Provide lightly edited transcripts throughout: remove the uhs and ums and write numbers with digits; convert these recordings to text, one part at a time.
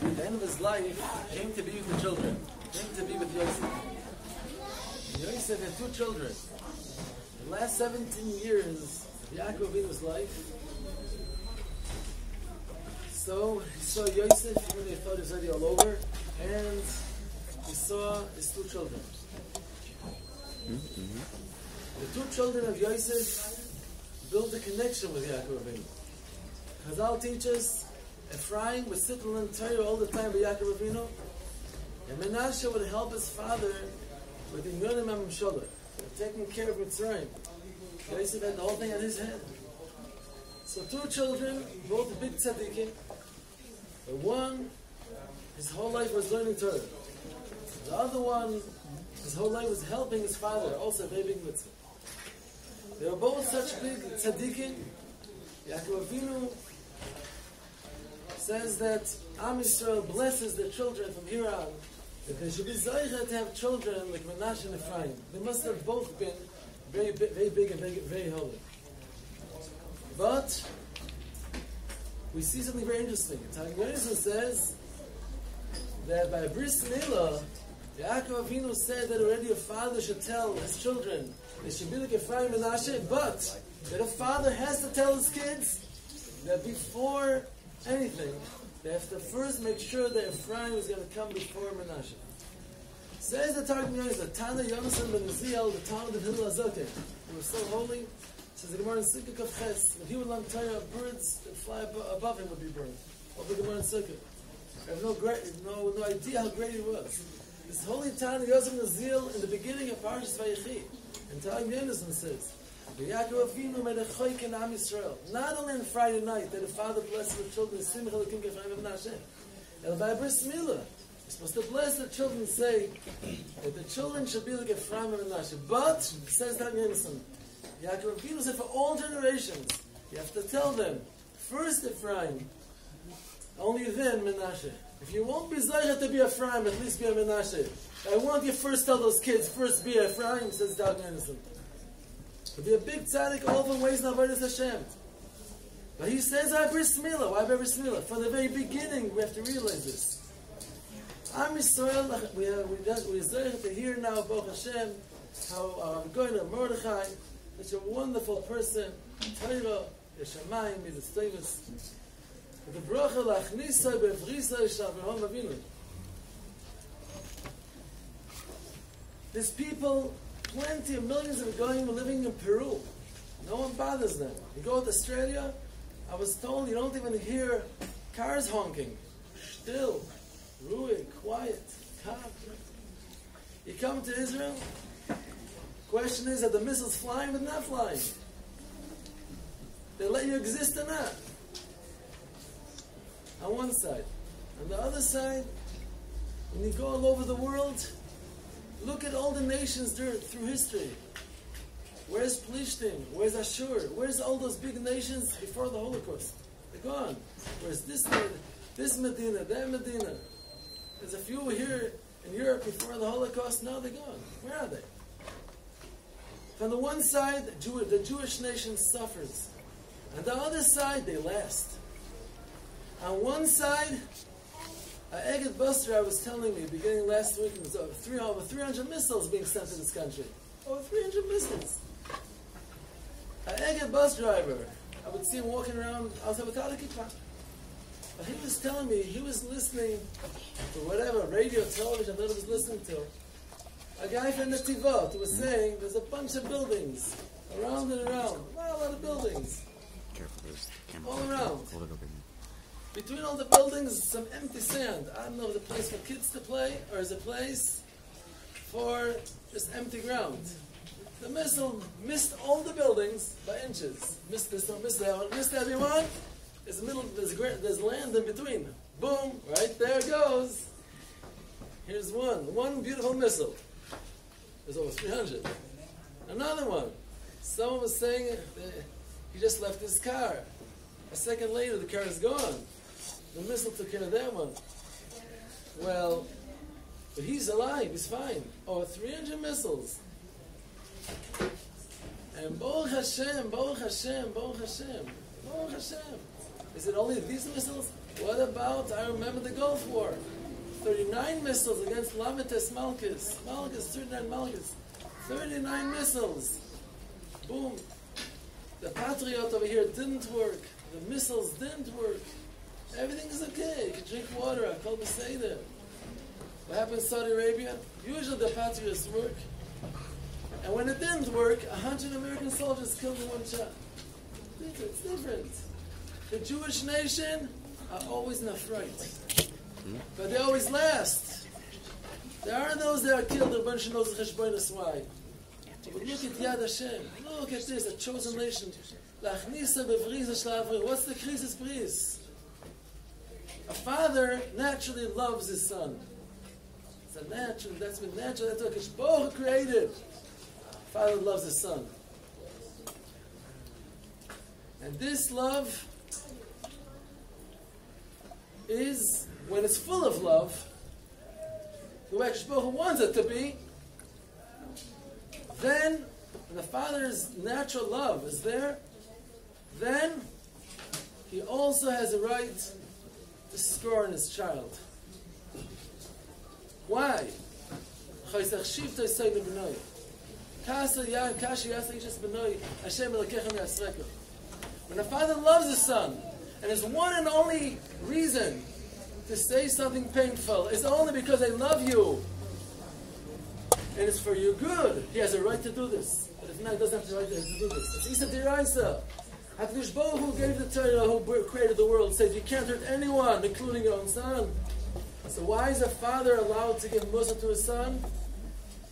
at the end of his life, came to be with the children. Came to be with Yosef. Yosef had two children. The last 17 years of Yaakov Avinu's life, so he saw Yosef when he thought he was already all over, and he saw his two children. The two children of Yosef built a connection with Yaakov Avinu. Chazal teaches Ephraim was sitting in Torah all the time with Yaakov Avinu, and Menashe would help his father with the Yonim HaMemshalah, taking care of Mitzrayim. Yosef had the whole thing on his head. So two children, both big tzaddikim. The one, his whole life was learning Torah. The other one, his whole life was helping his father, also a very big mitzvah. They were both such big tzaddikim. Yaakov Avinu says that Am Yisrael blesses their children from here on, that they should be zeicha to have children like Menashe and Ephraim. They must have both been very big and very holy. But we see something very interesting. Targum Yonasan says that by Bris Milah, Yaakov Avinu said that already a father should tell his children they should be like Ephraim and Menashe, but that a father has to tell his kids that before anything, they have to first make sure that Ephraim is going to come before Menashe. Says the Targum Yonasan, Tana Yonasan ben Uziel, the Talmud of Hillel HaZoken, who was so holy, says the Gemara in Sukkah Kaf Ches, if he would learn Torah, birds that fly above him would be burned. Over the Gemara in Sukkah. I have no idea how great he was. This holy Tana Yosef Nazil in the beginning of Parashas Vayechi, and Targum Yonasan says, Yaakov Avinu made a choik in Am Yisrael. Not only on Friday night that the father blessed the children, Simcha Elokim K'Ephraim Menashe, and by Bris Milah, you're supposed to bless the children, say that the children should be like Ephraim and Menashe. But, says Targum Yonasan, Yaakov Avinu said for all generations, you have to tell them, first Ephraim, only then Menashe. If you won't be Zaycha to be Ephraim, at least be a Menashe. I want you first tell those kids, first be Ephraim, says Targum Yonasan. To be a big tzaddik, all the ways in Avodas Hashem. But he says, I Bris Milah. Why Bris Milah? From the very beginning, we have to realize this. Am Yisrael, we're to hear now, Baruch Hashem, how I'm going to Mordechai, such a wonderful person, Torah, Yeshamayim, Midas the bracha lachnisai bevrisai shavahom avinu. There's people, plenty of millions of going living in Peru. No one bothers them. You go to Australia, I was told you don't even hear cars honking. Still, ruhig, quiet, calm. You come to Israel, question is, are the missiles flying or not flying? They let you exist or not? On one side. On the other side, when you go all over the world, look at all the nations through history. Where's Plishtim? Where's Ashur? Where's all those big nations before the Holocaust? They're gone. Where's this Medina, that Medina? There's a few here in Europe before the Holocaust. Now they're gone. Where are they? From the one side, the Jewish nation suffers. On the other side, they last. On one side, Egged bus driver was telling me, beginning last week, there was over 300 missiles being sent to this country. Over 300 missiles. An Egged bus driver, I would see him walking around outside without a kippah. But he was telling me, he was listening to whatever, radio, television, that he was listening to. A guy from Netivot who was saying, there's a bunch of buildings, around and around. A lot of buildings. Careful, there's the camera. All around. Hold it over. Between all the buildings, some empty sand. I don't know if it's a place for kids to play, or is it a place for just empty ground. The missile missed all the buildings by inches. Missed this one, missed that one, missed everyone. There's land in between. Boom, right there it goes. Here's one beautiful missile. There's over 300. Another one. Someone was saying he just left his car. A second later, the car is gone. The missile took care of that one. Well, but he's alive, he's fine. Over 300 missiles. And Baruch Hashem, Baruch Hashem, Baruch Hashem, Baruch Hashem. Is it only these missiles? What about, I remember the Gulf War. 39 missiles against Lamites Malchus. Malchus, 39 Malchus. 39 missiles. Boom. The Patriot over here didn't work. The missiles didn't work. Everything is okay. You can drink water. I called Beseder. What happened in Saudi Arabia? Usually the Patriots work. And when it didn't work, 100 American soldiers killed in one shot. It's different. The Jewish nation are always in a fright. But they always last. There are those that are killed, a bunch of those cheshbonos why. But look at Yad Hashem. Look at this, a chosen nation. What's the krisis bris? A father naturally loves his son. It's a natural, that's been natural, that's what Kishboch created. Father loves his son. And this love is, when it's full of love, the way Kishboch wants it to be, then, when the father's natural love is there, then he also has a right to score on his child. Why? When a father loves his son, and his one and only reason to say something painful is only because they love you, and it's for your good, he has a right to do this. But if not, he doesn't have the right to do this. It's Isa Diraisa. HaKadosh Baruch Hu gave the Torah, who created the world, said you can't hurt anyone, including your own son. So why is a father allowed to give mussar to his son?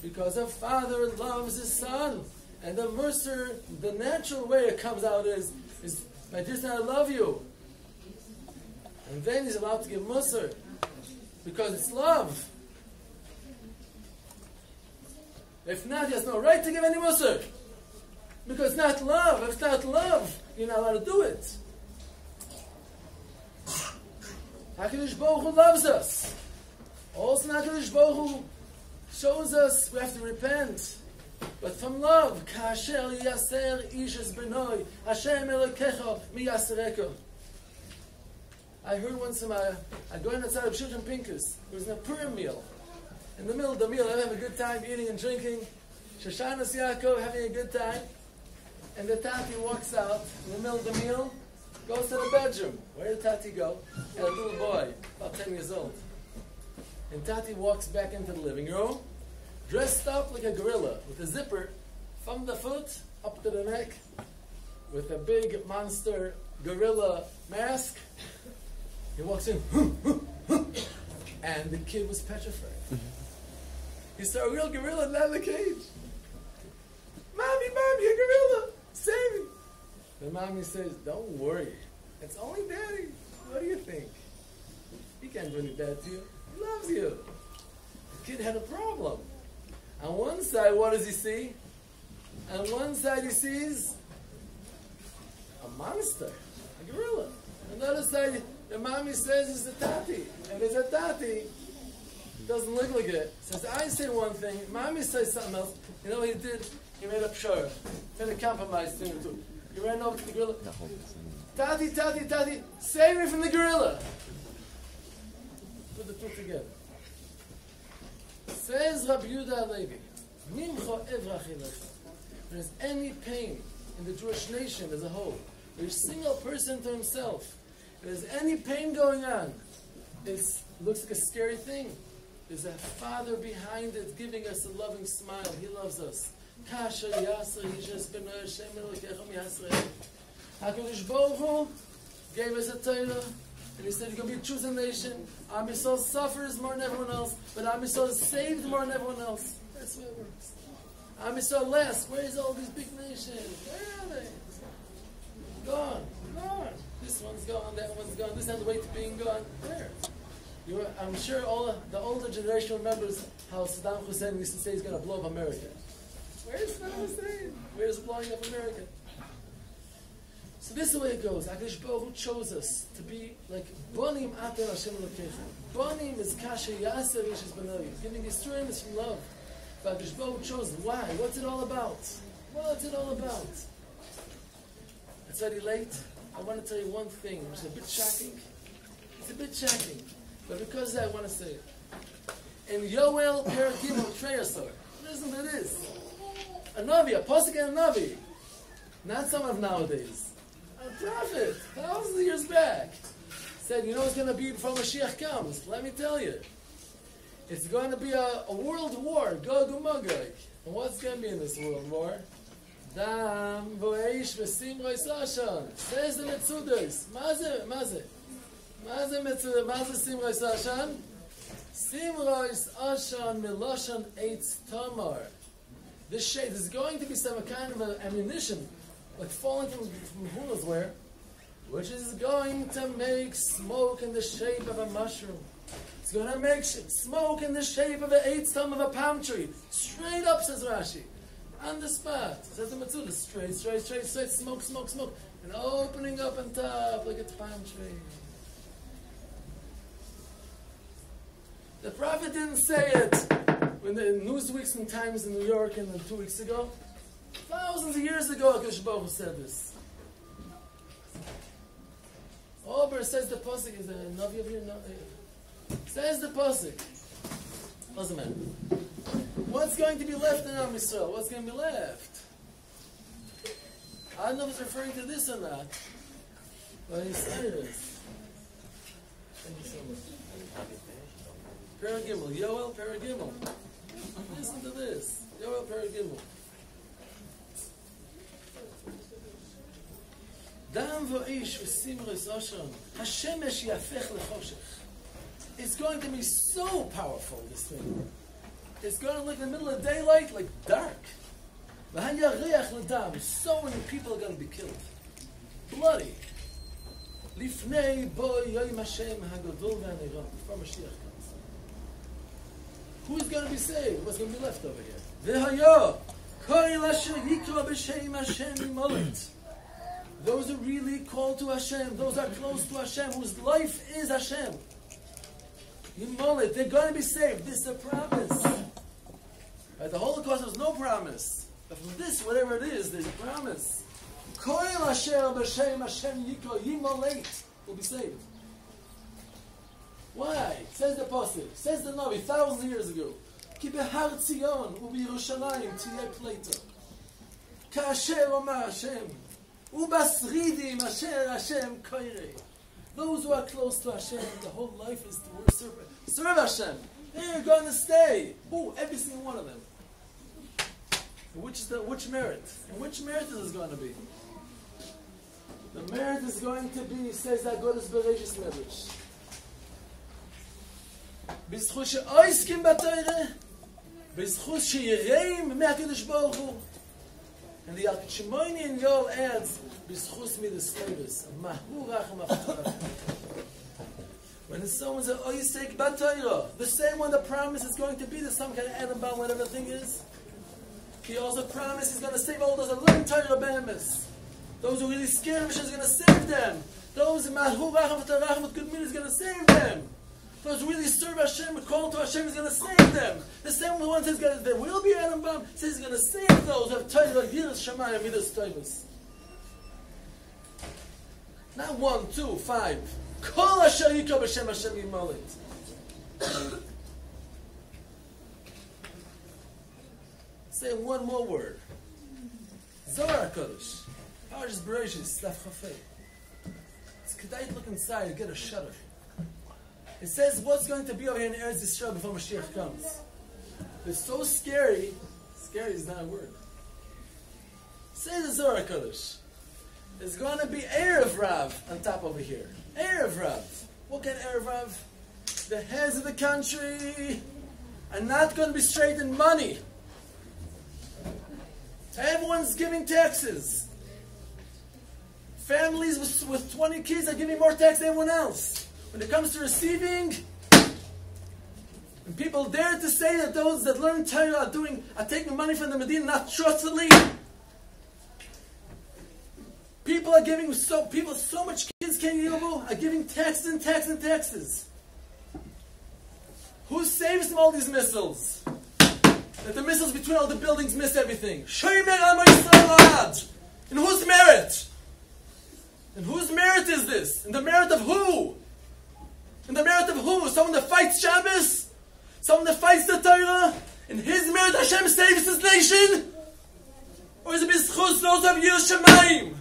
Because a father loves his son. And the mussar, the natural way it comes out is my dear son, I love you. And then he's allowed to give mussar. Because it's love. If not, he has no right to give any mussar. Because it's not love. If it's not love, you're not allowed to do it. HaKadosh Baruch Hu loves us. Also, HaKadosh Baruch Hu shows us we have to repent. But from love, Ka'asher yaser ish es benoi, Hashem elokecha mi yasereko. I heard once I going outside of Shulchan Pinkus. It was in a Purim meal. In the middle of the meal, I have a good time eating and drinking. Shoshanas Yaakov having a good time. And the Tati walks out in the middle of the meal, goes to the bedroom. Where did Tati go? And a little boy, about 10 years old. And Tati walks back into the living room, dressed up like a gorilla, with a zipper from the foot up to the neck, with a big monster gorilla mask. He walks in, and the kid was petrified. He saw a real gorilla not in the cage. Mommy, a gorilla! Save me! The mommy says, don't worry. It's only daddy. What do you think? He can't do any bad to you. He loves you. The kid had a problem. On one side, what does he see? On one side, he sees a monster, a gorilla. On the other side, the mommy says it's a tati. And it's a tati. Doesn't look like it. Says, I say one thing, mommy says something else. You know what he did? He made up shore. He made a compromise between the two. He ran over to the gorilla. Tati, save me from the gorilla. Put the two together. Says Rabbi Yehuda Halevi, Nimcho evrach elecha. If there's any pain in the Jewish nation as a whole, there's a single person to himself, if there's any pain going on, it looks like a scary thing. There's a father behind it giving us a loving smile. He loves us. Kasher Yasser Yishes B'noi Hashem Elokecha Yasser. HaKadosh Baruch Hu gave us a Torah, and He said, "You're going to be a chosen nation." Am Yisrael suffers more than everyone else, but Am Yisrael is saved more than everyone else. That's the way it works. Am Yisrael less. Where's all these big nations? Where are they? Gone. This one's gone. That one's gone. This has the way to being gone. Where? I'm sure all the older generation remembers how Saddam Hussein used to say he's going to blow up America. Where's Saddam Hussein? Where's blowing up America? So this is the way it goes. HaKadosh Baruch Hu chose us to be like Bonim Atem Hashem Elokecha. Bonim is Kasher Yaser Yishes B'noi. Giving Yisrael is from love. But HaKadosh Baruch Hu chose. Why? What's it all about? What's it all about? It's already late. I want to tell you one thing, which is a bit shocking. bit shocking, but because I want to say it. In Yoel Peragim Treyasor, listen to this. A Navi, a Posik and a Navi. Not someone of nowadays. A prophet, thousands of years back. Said, you know what's going to be before Mashiach comes? Let me tell you. It's going to be a world war, Gog and Magog. And what's going to be in this world war? Dam, Voeish, Vesim, Roisashon. Says the Metzudos. Maze Metzudos, Maze Sim Roisashon. Simrois Ashon Miloshon Eitz Tamar. This shade is going to be some kind of ammunition, like falling from who knows where, which is going to make smoke in the shape of a mushroom. It's going to make smoke in the shape of an Eitz Tamar of a palm tree. Straight up, says Rashi. On the spot. Says the Metzudos. Straight, smoke. And opening up on top like a palm tree. The prophet didn't say it when the Newsweeks and Times in New York and 2 weeks ago. Thousands of years ago, HaKadosh Baruch Hu said this. Ober says the Pasuk is a Navi of your says the Pasuk. Doesn't matter. What's going to be left in Am Yisrael? What's going to be left? I don't know if it's referring to this or not, but he said this. Thank you so much. Paragimel, Yoel Paragimel. Listen to this. Yoel Paragimel. Dam v'oish v'simros oshon. Hashemesh yafech lechoshech. It's going to be so powerful, this thing. It's going to look in the middle of daylight like dark. V'han yareach l'dam. So many people are going to be killed. Bloody. Lifnei bo yoyim Hashem hagodol v'hanirah. Before Mashiach comes. Who's going to be saved? What's going to be left over here? V'hayo kol asher yikra b'shem Hashem yimolet. Those who really call to Hashem, those are close to Hashem, whose life is Hashem. Yimolet, they're going to be saved. This is a promise. At the Holocaust, there was no promise. But from this, whatever it is, there's a promise. Kol asher b'shem Hashem yikra yimolet will be saved. Why? Says the Pasuk, says the Navi, thousands of years ago. Ki behar Tzion u'b'Yerushalayim tiyeh pleita. Ka'asher omar Hashem u'basridim asher Hashem koirei. Those who are close to Hashem, the whole life is to serve Hashem. They're going to stay. Who? Every single one of them. Which merit? And which merit is this going to be? The merit is going to be, says that God is Bereshis Medrash. בזכות שאויסקים בתורה, בזכות שיראים מהקדוש ברוך הוא. And the Shimoni in Yoel adds, בזכות midas teiros, mahu rachem after. When someone says, oisek batayra, the same one that promises is going to be the some kind of Adam Baal, whatever the thing is, he also promised he's going to save all those that learn Torah be'emes. Those who really scared of Hashem is going to save them. Those mahu rachem after with good midas is going to save them. Those who really serve Hashem, call to Hashem, is going to save them. The same one says there will be Adam Baal, says he's going to save those who have Torah like Yiras Shamayim, Midas Toivos. Not 1, 2, 5. Kol asher yikra b'shem Hashem yimolet. Say one more word. Zohar HaKadosh. Parshas Bereshis, Daf Chafei. It's kedai to look inside and get a shudder. It says what's going to be over here in Eretz Yisrael before Mashiach comes. It's so scary. Scary is not a word. Say the Zohar HaKadosh. There's going to be Erev Rav on top over here. Erev Rav. What kind of Erev Rav? The heads of the country are not going to be straight in money. Everyone's giving taxes. Families with 20 kids are giving more tax than anyone else. When it comes to receiving, and people dare to say that those that learn Torah are taking money from the Medina not trustfully. People are giving so much kids are giving taxes and taxes and taxes. Who saves them all these missiles? That the missiles between all the buildings miss everything. In whose merit? And whose merit is this? And the merit of who? salvation? Or is it b'schus those of Yiras Shamayim?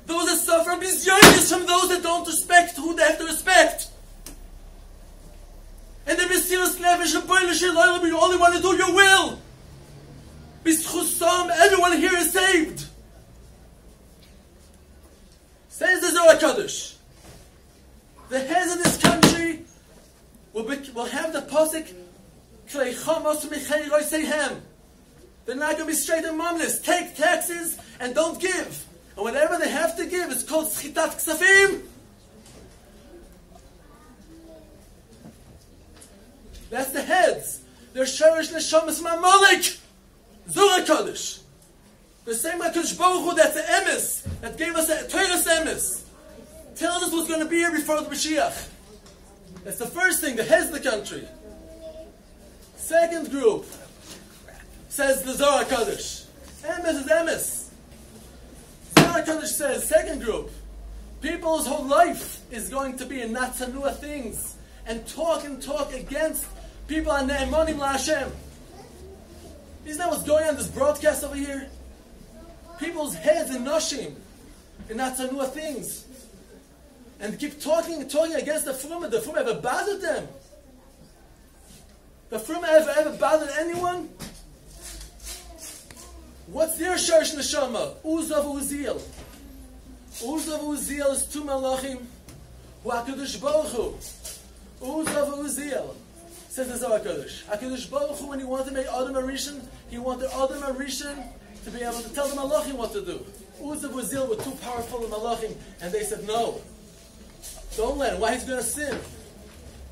Those that suffer b'zyonis from those that don't respect who they have to respect. And the b'siras nefesh and boilish eloyim, you only want to do your will. B'schusam, everyone here is saved. Says the Zohar Kadosh. The heads of this country will have the posik klei chamos michei roiseihem. They're not going to be straight and momless. Take taxes and don't give. And whatever they have to give is called schitat ksafim. That's the heads. They're shorish neshamas ma'amalik. Zohar Kadosh. The same HaKadosh Baruch Hu that's the emes, that gave us a Torah's emes. Tells us what's going to be here before the Mashiach. That's the first thing, the heads of the country. Second group, says the Zohar Kadosh. Emes is emes. Zohar Kadosh says, second group, people's whole life is going to be in natzanua things, and talk against people on ne'emonim la'Hashem. Isn't that what's going on in this broadcast over here? People's heads in noshim, in natzanua things. And keep talking against the Fruma. The Fruma ever bothered them? The Fruma ever bothered anyone? What's their shorish neshama? Uzav Uziel. Uzav Uziel is two malachim who HaKadosh Baruch Hu. Uzav Uziel. Says the Zohar Kadosh. HaKadosh Baruch Hu, when he wanted to make Adam HaRishon, he wanted Adam HaRishon to be able to tell the malachim what to do. Uzav Uziel were too powerful the malachim, and they said no. Don't let him. Why he's going to sin?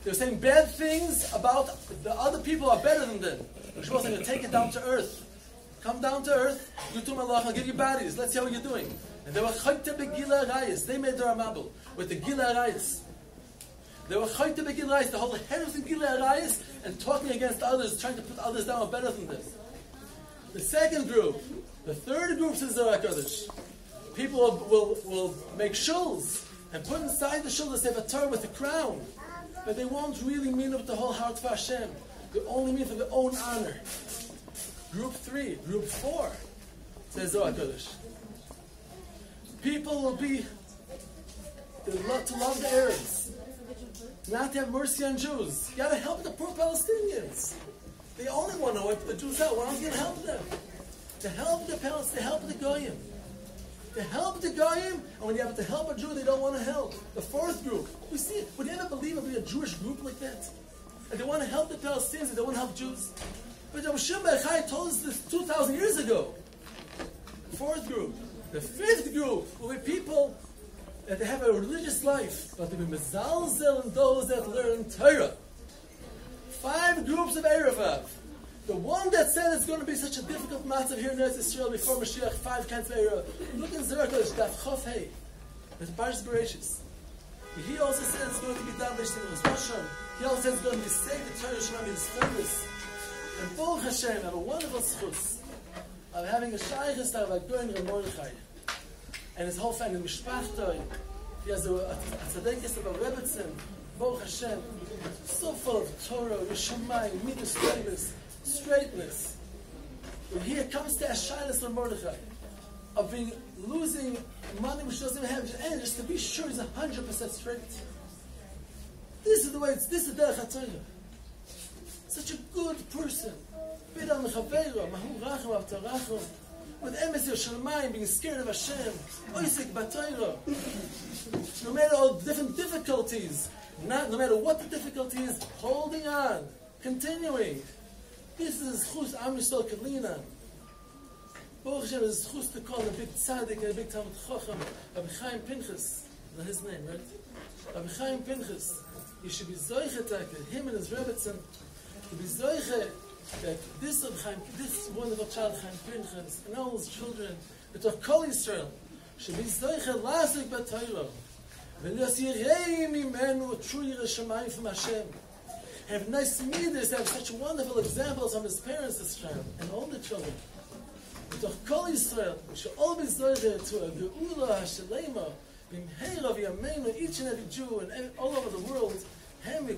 They're saying bad things about the other people are better than them. We're supposed to take it down to earth. Come down to earth. You two malach, I'll give you bodies. Let's see how you're doing. And they were chayte begila arayis. They made their amabel with the gila arayis. They were chayte begila arayis. The whole head of the gila arayis and talking against others, trying to put others down better than them. The second group, the third group, says Zohar Kadosh. People will make shuls and put inside the shul the Sefer Torah with a crown. But they won't really mean it with the whole heart for Hashem. They only mean for their own honor. Group 3, group 4, says Zohar Kadosh. People will be to love the Arabs, not to have mercy on Jews. You got to help the poor Palestinians. They only want to wipe the Jews out. Why aren't you going to help them? To help the Palestinians, to help the Goyim. To help the Goyim, and when you have to help a Jew, they don't want to help. The fourth group, we see it. Would you ever believe it would be a Jewish group like that? And they want to help the Palestinians, they don't want to help Jews. But Rabbi Shimon bar Yochai told us this 2,000 years ago. The fourth group. The fifth group will be people that they have a religious life, but they be mezalzel and those that learn Torah. 5 groups of Erevav. The one that said it's going to be such a difficult matter here in Eretz Yisrael before Mashiach, 5 kinds of Erevav. Look in Zohar Kadosh, Daf Chof Hei. There's Parshas Bereshis. He also said it's going to be done by Shlomo Zlatan. He also said it's going to be saved, the Torah Shema is famous. And Baruch Hashem, have a wonderful schus of having a shaykhis of a Goyen Reb Mordechai. And his whole family, Mishpachtoi. He has a tzadekis of a Rebbetzin. Baruch Hashem. So full of Torah, Yeshamayim, Midas Torahs, straightness. When here comes to a shaykhis of Mordechai, of being losing money which doesn't even have, and just to be sure he's 100% straight. This is the way this is the Derech HaTorah. Such a good person. With emes Yerushalayim, being scared of Hashem. Oisik b'Torah. No matter all the different difficulties, no matter what the difficulty is, holding on, continuing. This is chus Am Yisrael Kalina. Baruch Hashem is chus to call a big tzaddik and a big Talmud Chacham, Rabbi Chaim Pinchas. Is his name, right? Rabbi Chaim Pinchas. He should be zoichet, him and his Rebbetzin, to be zoichet that this wonderful child, Chaim Pinchas, and all his children, that are Kol Yisrael, should be zoichet lasik b'Torah. V'lios yirei mimenu true Yiras Shamayim from Hashem. Have nice midas, have such wonderful examples from his parents, this child, and all the children. That are Kol Yisrael, we should all be zoichet to a geula hashalema, b'mheira v'yameinu, each and every Jew, and all over the world. Amen.